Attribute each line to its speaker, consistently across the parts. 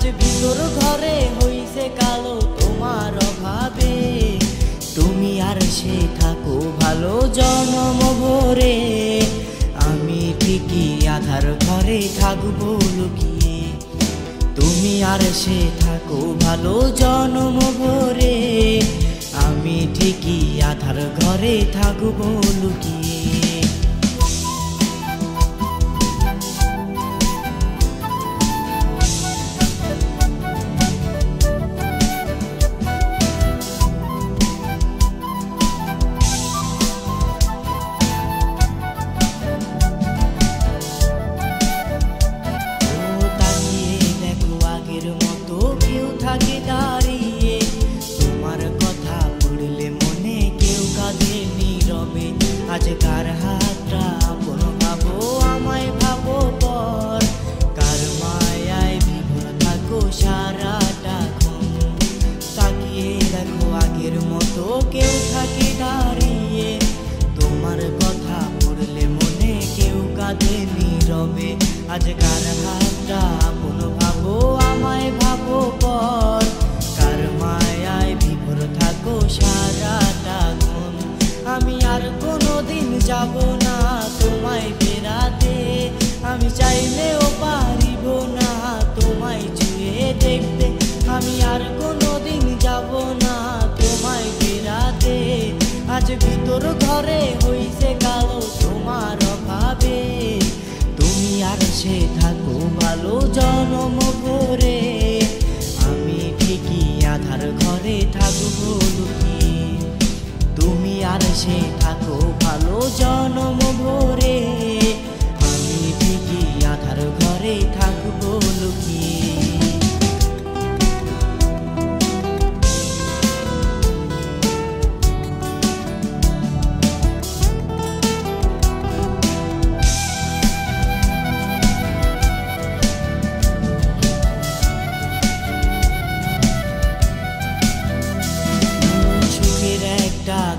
Speaker 1: আজ ভিতর ঘরে হইছে কালো তোমার অভাবে। তুমি আর সে থাকো ভালো জনম ভরে, আমি ঠিকই আধার ঘরে থাকবো লুকিয়ে। তুমি আর সে থাকো ভালো জনম ভরে, আমি ঠিকই আধার ঘরে থাকবো লুকিয়ে। থাকে দাঁড়িয়ে, তোমার কথা পড়লে মনে কেউ কাঁদে নীরবে। আজ কার হাতটা আপন ভাবো, আমায় ভাবো পর, কার মায়ায় বিভোর থাকো সারাটাক্ষণ। তাকিয়ে দেখো আগের মতো কেউ থাকে দাঁড়িয়ে, তোমার কথা পড়লে মনে কেউ কাঁদে নীরবে। আজ কার হাতটা আপন ভাবো, আমায় ভাবো পর, কার মায়ায় বিভোর থাকো সারাটাক্ষণ। আমি আর কোনোদিন যাব না তোমায় ফেরাতে, আমি চাইলেও পারিব না তোমায় ছুঁয়ে দেখতে। আমি আর কোনোদিন যাব না তোমায় ফেরাতে, আজ ভিতর ঘরে হইছে কালো তোমার অভাবে। তুমি আর সে থাকো ভালো জনম ভরে, আমি ঠিকই আধার ঘরে থাকবো লুকিয়ে। তুমি আর সে থাকো ভালো জনম ভরে, আমি ঠিকই আধার ঘরে থাকবো লুকিয়ে।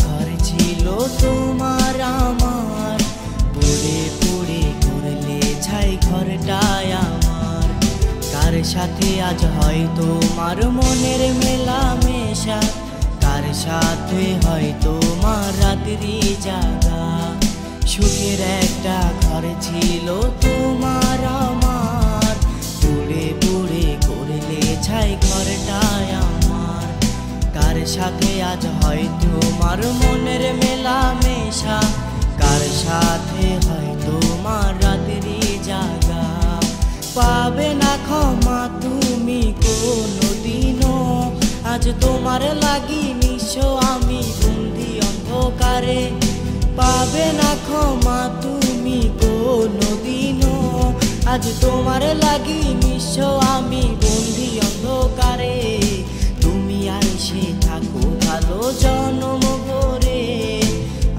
Speaker 1: ঘর ছিল তোমার আমার, পড়ে পড়ে করলে ছাই ঘরটায় আমার। কার সাথে আজ হয় তোমার মনের মেলামেশা, কার সাথে হয় তোমার রাত্রি জাগা। সুখের একটা ঘর ছিল তোমার আমার, পড়ে পড়ে করলে ছাই ঘরটায় আমার। কার সাথে আজ হয় তোমার মনের মেলামেশা, কার সাথে হয় তোমার রাত্রি জাগা। পাবে না ক্ষমা তুমি কোনোদিনও, আজ তোমার লাগি নিঃস্ব আমি বন্দি অন্ধকারে। পাবে না ক্ষমা তুমি কোনোদিনও, আজ তোমার লাগি নিঃস্ব আমি বন্দি অন্ধকারে। তুমি আর সে থাকো ভালো জনম ভরে,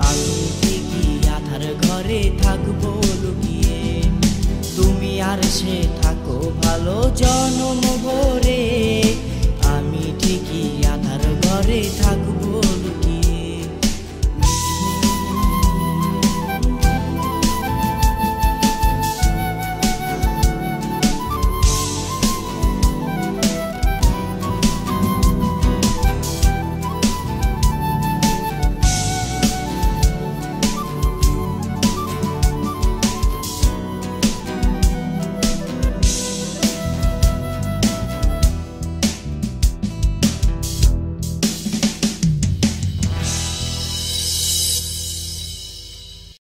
Speaker 1: আমি ঠিকই আধার ঘরে থাকবো লুকিয়ে। তুমি আর সে থাকো ভালো জনম ভরে।